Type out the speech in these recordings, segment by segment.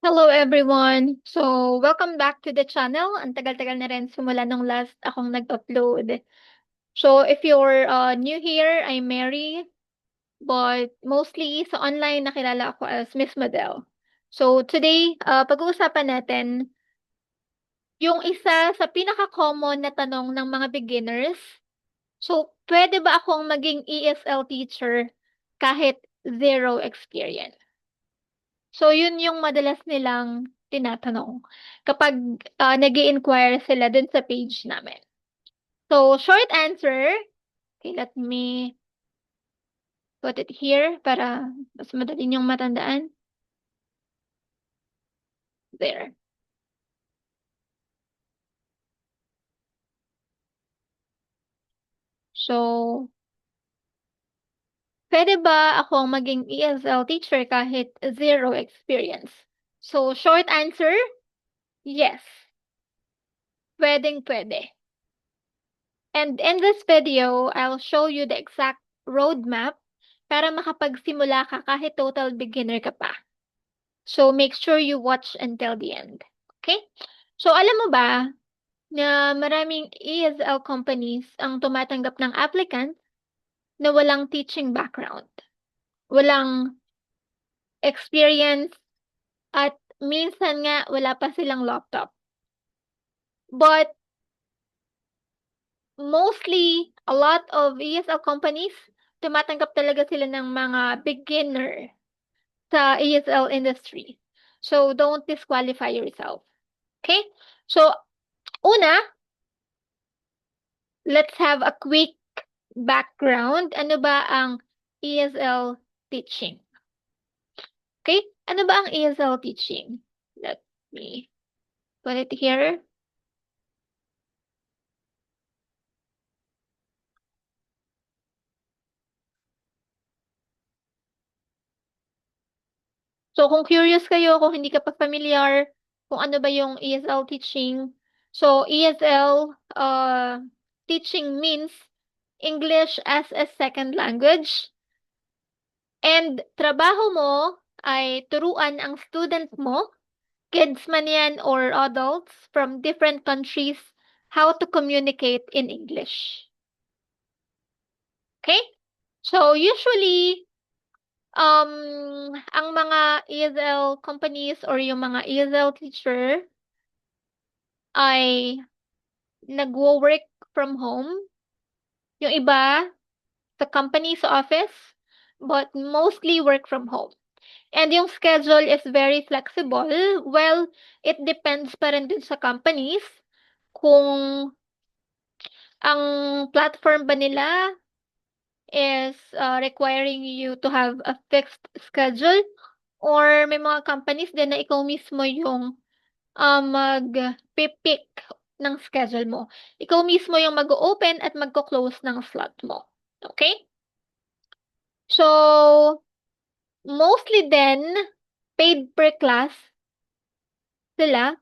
Hello everyone! So, welcome back to the channel. Ang tagal-tagal na rin simula nung last akong nag-upload. So, if you're new here, I'm Mary. But mostly sa online nakilala ako as Miss Model. So, today, pag-uusapan natin yung isa sa pinaka-common na tanong ng mga beginners. So, pwede ba akong maging ESL teacher kahit zero experience? So, yun yung madalas nilang tinatanong kapag nag-i-inquire sila dun sa page namin. So, short answer, okay, let me put it here para mas madali niyong matandaan. There. So, pwede ba akong maging ESL teacher kahit zero experience? So, short answer, yes. Pwedeng pwede. And in this video, I'll show you the exact roadmap para makapagsimula ka kahit total beginner ka pa. So, make sure you watch until the end. Okay? So, alam mo ba na maraming ESL companies ang tumatanggap ng applicant na walang teaching background, walang experience, at minsan nga wala pa silang laptop. But mostly, a lot of ESL companies, tumatanggap talaga sila ng mga beginner sa ESL industry. So, don't disqualify yourself. Okay? So, una, let's have a quick background. Ano ba ang ESL teaching? Okay? Ano ba ang ESL teaching? Let me put it here. So, kung curious kayo, kung hindi ka pa familiar, kung ano ba yung ESL teaching. So, ESL teaching means English as a second language. And trabaho mo ay turuan ang student mo, kids man yan or adults from different countries, how to communicate in English. Okay? So, usually, ang mga ESL companies or yung mga ESL teacher ay nagwo-work from home. Yung iba sa company, sa office, but mostly work from home. And yung schedule is very flexible. Well, it depends pa rin din sa companies kung ang platform ba nila is requiring you to have a fixed schedule, or may mga companies din na ikaw mismo yung mag-pick ng schedule mo. Ikaw mismo yung mag-open at magko-close ng slot mo. Okay? So, mostly then, paid per class sila,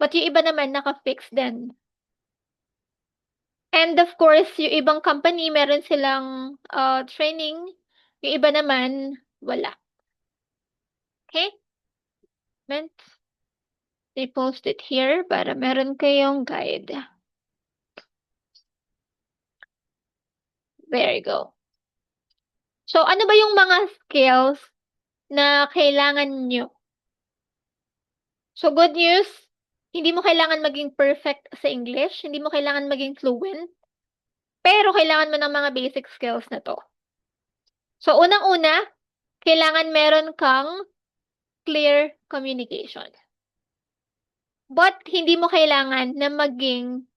but yung iba naman naka-fix din. And of course, yung ibang company, meron silang training. Yung iba naman, wala. Okay? Meant, they post it here para meron kayong guide. There you go. So, ano ba yung mga skills na kailangan nyo? So, good news, hindi mo kailangan maging perfect sa English, hindi mo kailangan maging fluent, pero kailangan mo ng mga basic skills na to. So, unang-una, kailangan meron kang clear communication. But, hindi mo kailangan na maging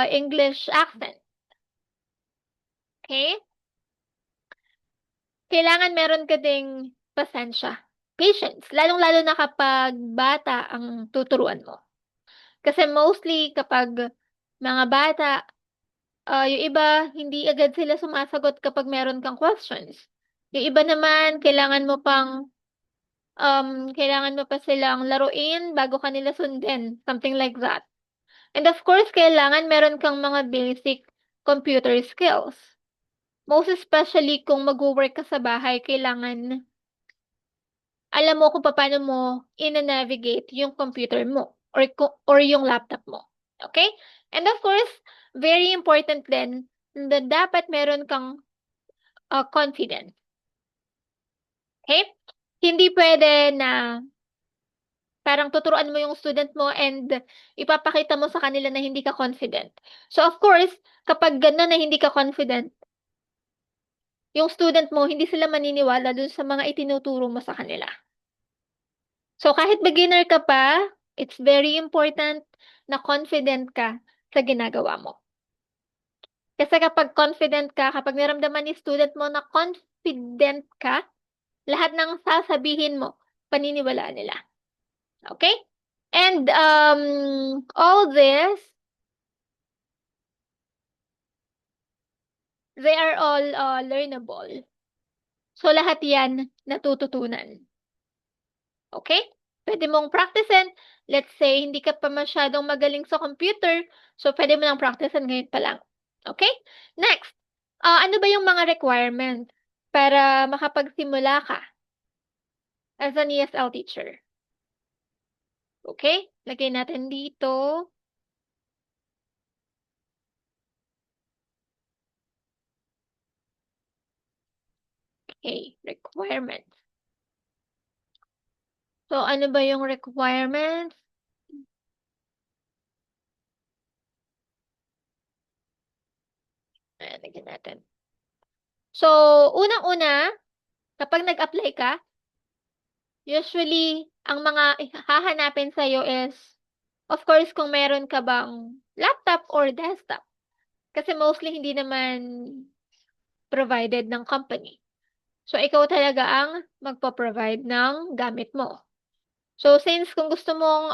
English accent. Okay? Kailangan meron ka ding pasensya, patience, lalong-lalo na kapag bata ang tuturuan mo. Kasi mostly kapag mga bata, yung iba, hindi agad sila sumasagot kapag meron kang questions. Yung iba naman, kailangan mo pa silang laruin bago kanila sundin. Something like that. And of course, kailangan meron kang mga basic computer skills. Most especially kung mag-work ka sa bahay, kailangan alam mo kung paano mo ina-navigate yung computer mo or yung laptop mo. Okay? And of course, very important din na dapat meron kang confidence. Okay? Hindi pwede na parang tuturuan mo yung student mo and ipapakita mo sa kanila na hindi ka confident. So of course, kapag gano'n na hindi ka confident, yung student mo, hindi sila maniniwala dun sa mga itinuturo mo sa kanila. So kahit beginner ka pa, it's very important na confident ka sa ginagawa mo. Kasi kapag confident ka, kapag naramdaman ni student mo na confident ka, lahat ng sasabihin mo, paniniwalaan nila. Okay? And all this, they are all learnable. So lahat yan natututunan. Okay? Pwede mong practicein. Let's say, hindi ka pa masyadong magaling sa computer, so pwede mo lang practicein ngayon pa lang. Okay? Next, ano ba yung mga requirements para makapagsimula ka as an ESL teacher? Okay? Lagay natin dito. Okay, requirements. So, ano ba yung requirements? Ayan, lagyan natin. So, unang-una, kapag nag-apply ka, usually, ang mga hahanapin sa'yo is, of course, kung meron ka bang laptop or desktop. Kasi mostly hindi naman provided ng company. So, ikaw talaga ang magpo-provide ng gamit mo. So, since kung gusto mong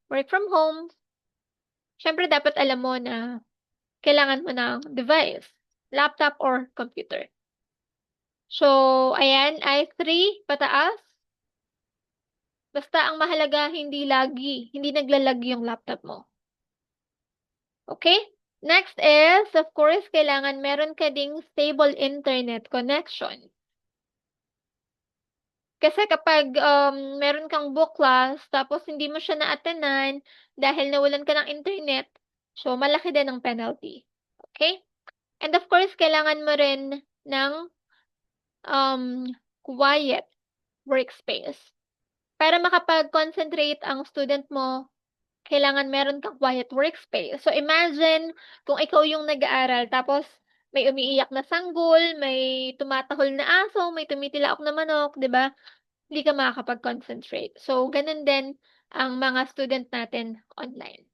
work from home, syempre dapat alam mo na kailangan mo ng device, laptop or computer. So, ayan, I3 pataas. Basta ang mahalaga, hindi naglalag yung laptop mo. Okay? Next is, of course, kailangan meron ka ding stable internet connection. Kasi kapag meron kang book class, tapos hindi mo siya na-attenan dahil nawalan ka ng internet, so malaki din ang penalty. Okay? And of course, kailangan mo rin ng quiet workspace. Para makapag-concentrate ang student mo, kailangan meron kang quiet workspace. So imagine kung ikaw yung nag-aaral tapos may umiiyak na sanggol, may tumatahol na aso, may tumitilaok na manok, 'di ba? Hindi ka makakapag-concentrate. So ganun din ang mga student natin online.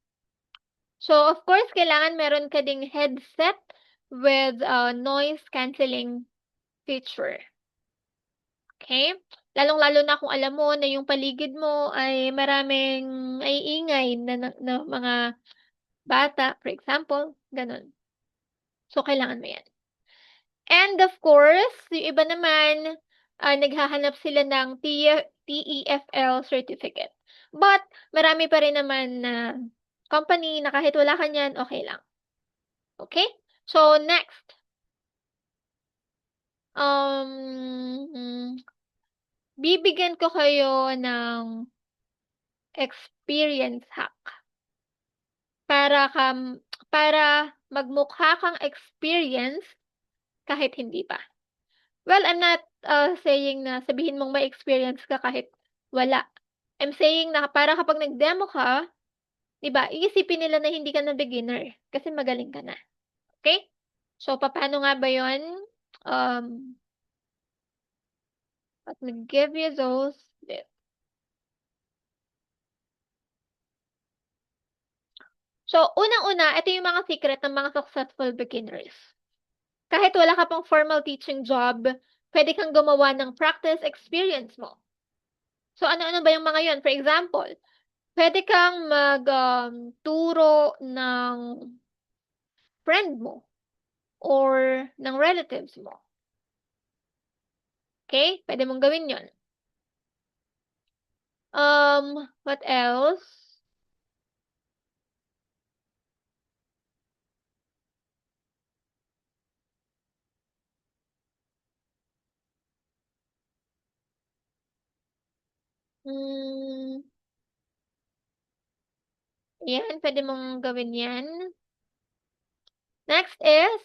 So of course, kailangan meron ka ding headset with noise cancelling feature. Okay? Lalong-lalo na kung alam mo na yung paligid mo ay maraming ingay na mga bata, for example, gano'n. So, kailangan mo 'yan. And of course, yung iba naman, naghahanap sila ng TEFL certificate. But marami pa rin naman na company na kahit wala ka niyan, okey lang. Okay? So, next, um, bibigyan ko kayo ng experience hack para para magmukha kang experience kahit hindi pa. Well, I'm not, saying na sabihin mong may experience ka kahit wala. I'm saying na para kapag nag-demo ka, 'di ba, iisipin nila na hindi ka na beginner kasi magaling ka na, okay? So, papaano nga ba 'yun? Um, Let me give you those tips. So, unang-una, ito yung mga secret ng mga successful beginners. Kahit wala ka pang formal teaching job, pwede kang gumawa ng practice experience mo. So, ano-ano ba yung mga yun? For example, pwede kang turo ng friend mo or ng relatives mo. Okay? Pwede mong gawin yon. What else? Hmm, yan, pwede mong gawin yan. Next is,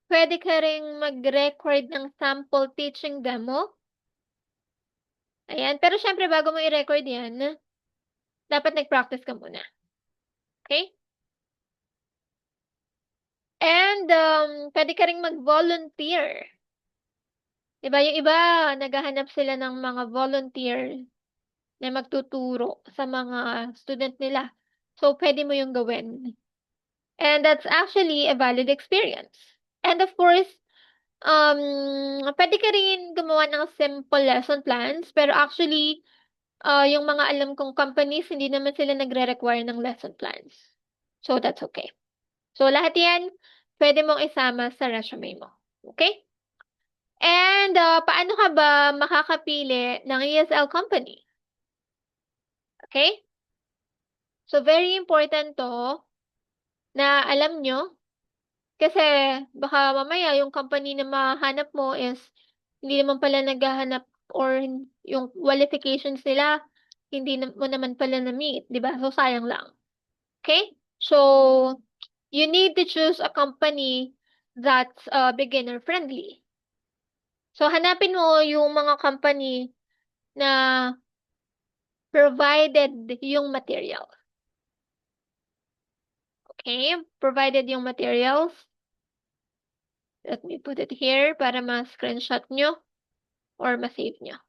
pwede ka ring mag-record ng sample teaching demo. Ayan, pero syempre bago mo i-record yan, dapat nag-practice ka muna. Okay? And, pwede ka ring mag-volunteer. Diba, yung iba, naghahanap sila ng mga volunteer na magtuturo sa mga student nila. So, pwede mo yung gawin. And that's actually a valid experience. And of course, pwede ka rin gumawa ng simple lesson plans, pero actually, yung mga alam kong companies, hindi naman sila nagre-require ng lesson plans. So, that's okay. So, lahat yan, pwede mong isama sa resume mo. Okay? And, paano ka ba makakapili ng ESL company? Okay? So, very important to na alam nyo. Kasi baka mamaya yung company na mahanap mo is hindi naman pala naghahanap or yung qualifications nila hindi mo naman pala na-meet, 'di ba? So sayang lang. Okay? So you need to choose a company that's beginner friendly. So hanapin mo yung mga company na provided yung material. Okay? Provided yung materials. Let me put it here para ma-screenshot nyo or ma-save nyo.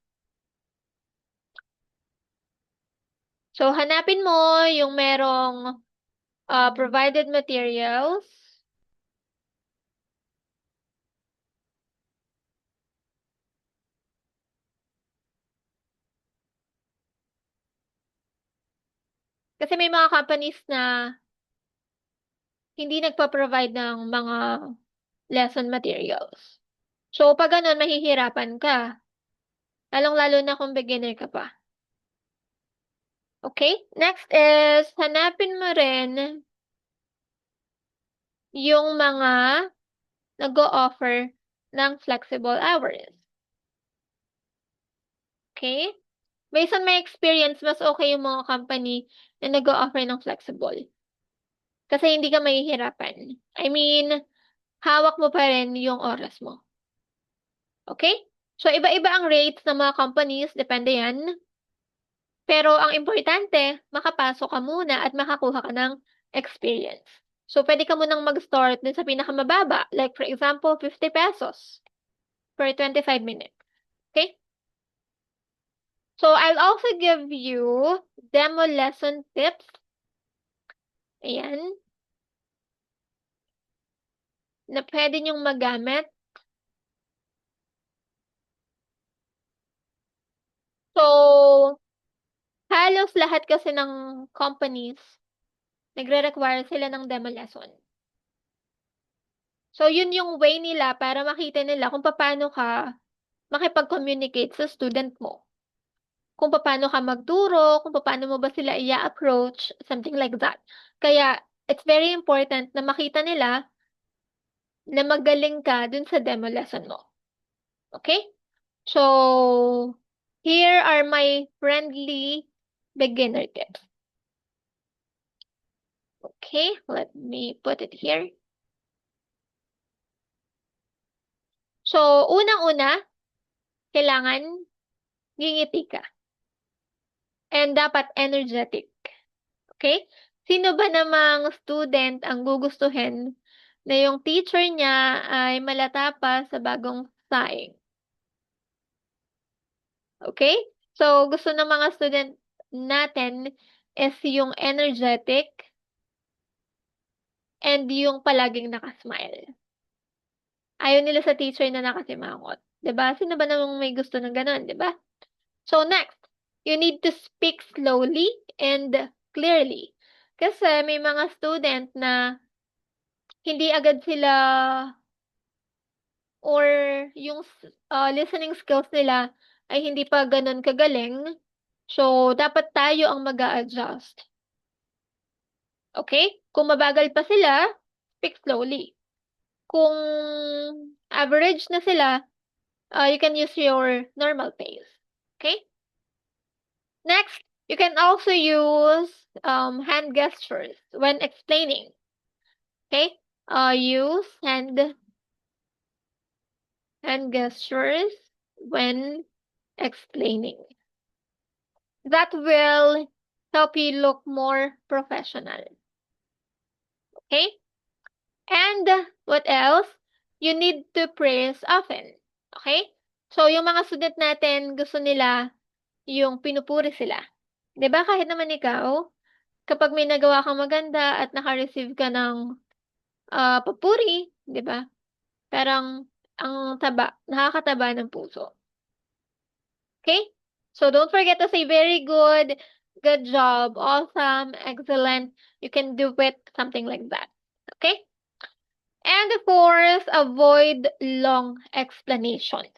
So, hanapin mo yung merong provided materials. Kasi may mga companies na hindi nagpa-provide ng mga lesson materials. So, pag ganun, mahihirapan ka. Lalong-lalo na kung beginner ka pa. Okay? Next is, hanapin mo rin yung mga nag-o-offer ng flexible hours. Okay? Based on my experience, mas okay yung mga company na nag-o-offer ng flexible. Kasi hindi ka mahihirapan. I mean, hawak mo pa rin yung oras mo. Okay? So, iba-iba ang rates ng mga companies, depende yan. Pero ang importante, makapasok ka muna at makakuha ka ng experience. So, pwede ka munang mag-start dun sa pinakamababa. Like, for example, 50 pesos per 25 minutes. Okay? So, I'll also give you demo lesson tips. Ayan. Na pwede nyong magamit. So, halos lahat kasi ng companies, nagre-require sila ng demo lesson. So, yun yung way nila para makita nila kung paano ka makipag-communicate sa student mo. Kung paano ka magturo, kung paano mo ba sila i-approach, something like that. Kaya, it's very important na makita nila na magaling ka dun sa demo lesson mo. Okay? So, here are my friendly beginner tips. Okay, let me put it here. So, unang-una, kailangan ngingiti ka. And dapat energetic. Okay? Sino ba namang student ang gugustuhin na yung teacher niya ay malata pa sa bagong saing? Okay? So, gusto ng mga student natin is yung energetic and yung palaging nakasmile. Ayaw nila sa teacher na nakasimangot. 'Di ba? Sino ba namang may gusto ng ganun, 'di ba? So next, you need to speak slowly and clearly. Kasi may mga student na hindi agad sila or yung listening skills nila ay hindi pa ganun kagaling. So, dapat tayo ang mag-a-adjust. Okay? Kung mabagal pa sila, speak slowly. Kung average na sila, you can use your normal pace. Okay? Next, you can also use hand gestures when explaining. Okay? Use hand gestures when explaining. That will help you look more professional. Okay? And what else? You need to praise often. Okay? So, yung mga student natin, gusto nila yung pinupuri sila. 'Di ba kahit naman ikaw, kapag may nagawa kang maganda at naka-receive ka ng papuri, 'di ba? Parang ang nakakataba ng puso. Okay? So don't forget to say very good, good job, awesome, excellent. You can do it, something like that. Okay? And of course, avoid long explanations.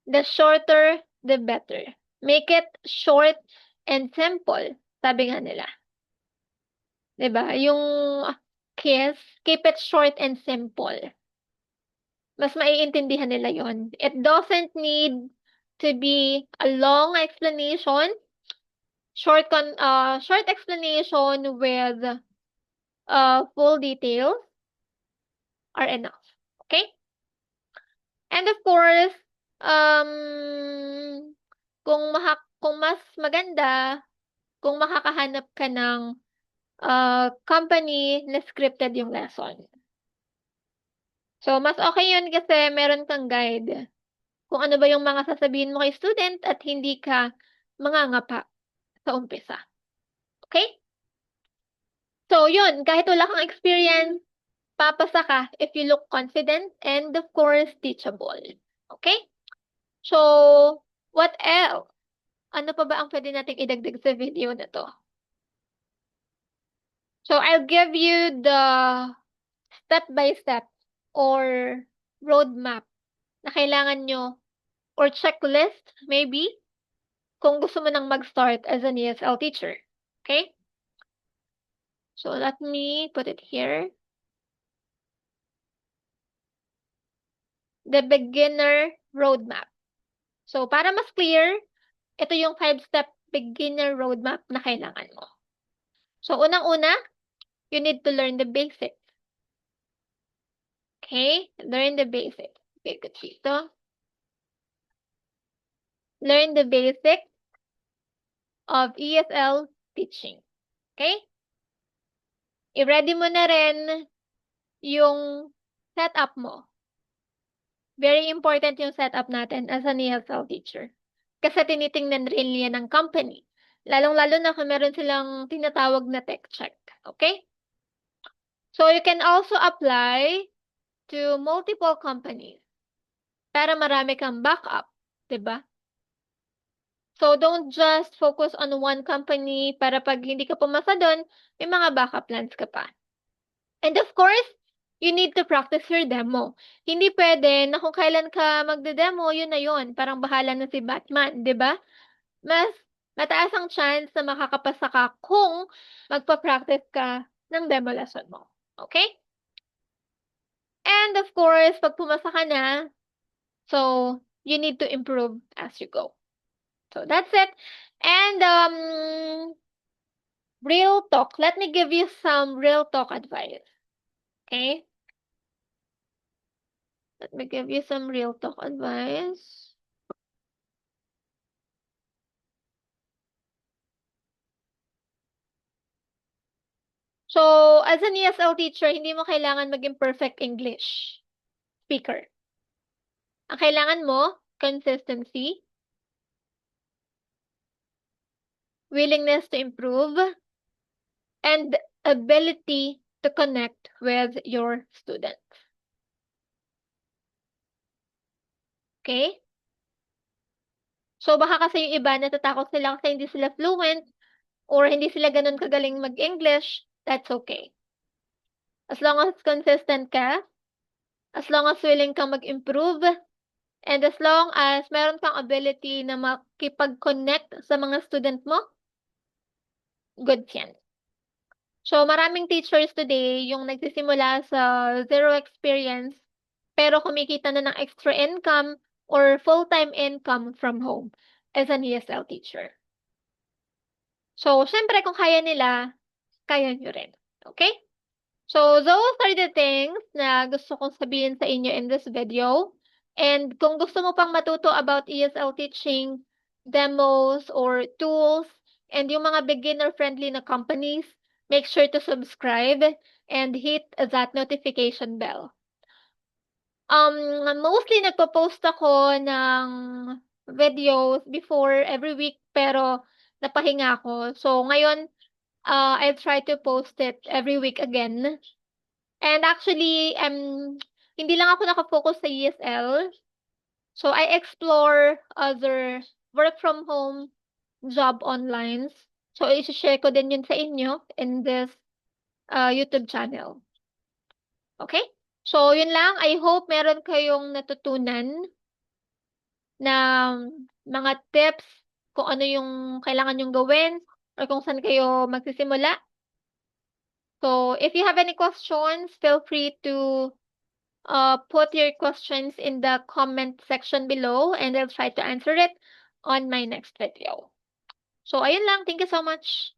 The shorter, the better. Make it short and simple, sabi nga nila. 'Di ba? Yung kiss, keep it short and simple. Mas maiintindihan nila yon. It doesn't need to be a long explanation. Short explanation with full details are enough. Okay? And of course, um, kung mas maganda, kung makakahanap ka ng company na scripted yung lesson. So, mas okay yun kasi meron kang guide kung ano ba yung mga sasabihin mo kay student at hindi ka mangangapa sa umpisa. Okay? So, yun, kahit wala kang experience, papasa ka if you look confident and of course, teachable. Okay? So, what else? Ano pa ba ang pwede nating idagdag sa video na to? So, I'll give you the step-by-step or roadmap na kailangan nyo or checklist, maybe, kung gusto mo nang mag-start as an ESL teacher. Okay? So, let me put it here. The beginner roadmap. So, para mas clear, ito yung 5-step beginner roadmap na kailangan mo. So, unang-una, you need to learn the basics. Okay? Learn the basics. Okay, good dito. Learn the basics of ESL teaching. Okay? I-ready mo na rin yung setup mo. Very important yung setup natin as an ESL teacher. Kasi tinitingnan rin yan ng company. Lalong-lalo na kung meron silang tinatawag na tech check. Okay? So, you can also apply to multiple companies para marami kang backup. Diba? So, don't just focus on one company para pag hindi ka pumasa doon, may mga backup plans ka pa. And of course, you need to practice your demo. Hindi pwede na kung kailan ka magde-demo, yun na yun. Parang bahala na si Batman, di ba? Mas mataas ang chance na makakapasa ka kung magpa-practice ka ng demo lesson mo. Okay? And of course, pag pumasa ka na, so you need to improve as you go. So that's it. And real talk. Let me give you some real talk advice. Okay? Let me give you some real talk advice. So, as an ESL teacher, hindi mo kailangan maging perfect English speaker. Ang kailangan mo, consistency, willingness to improve, and ability to connect with your students. Okay? So, baka kasi yung iba natatakot sila kasi hindi sila fluent or hindi sila ganun kagaling mag-English, that's okay. As long as consistent ka, as long as willing kang mag-improve, and as long as meron kang ability na makipag-connect sa mga student mo, good yan. So, maraming teachers today yung nagsisimula sa zero experience, pero kumikita na ng extra income or full-time income from home. as an ESL teacher. So, syempre, kung kaya nila, kaya nyo rin. Okay? So, those are the things na gusto kong sabihin sa inyo in this video. And kung gusto mo pang matuto about ESL teaching, demos, or tools, and yung mga beginner-friendly na companies, make sure to subscribe and hit that notification bell. Mostly nagpo-post ako ng videos before every week, pero napahinga ako. So, ngayon, I'll try to post it every week again. And actually, hindi lang ako nakafocus sa ESL. So, I explore other work from home job online. So, i-share ko din yun sa inyo in this YouTube channel. Okay? So, yun lang. I hope meron kayong natutunan na mga tips kung ano yung kailangan yung gawin or kung saan kayo magsisimula. So, if you have any questions, feel free to put your questions in the comment section below and I'll try to answer it on my next video. So, ayun lang. Thank you so much.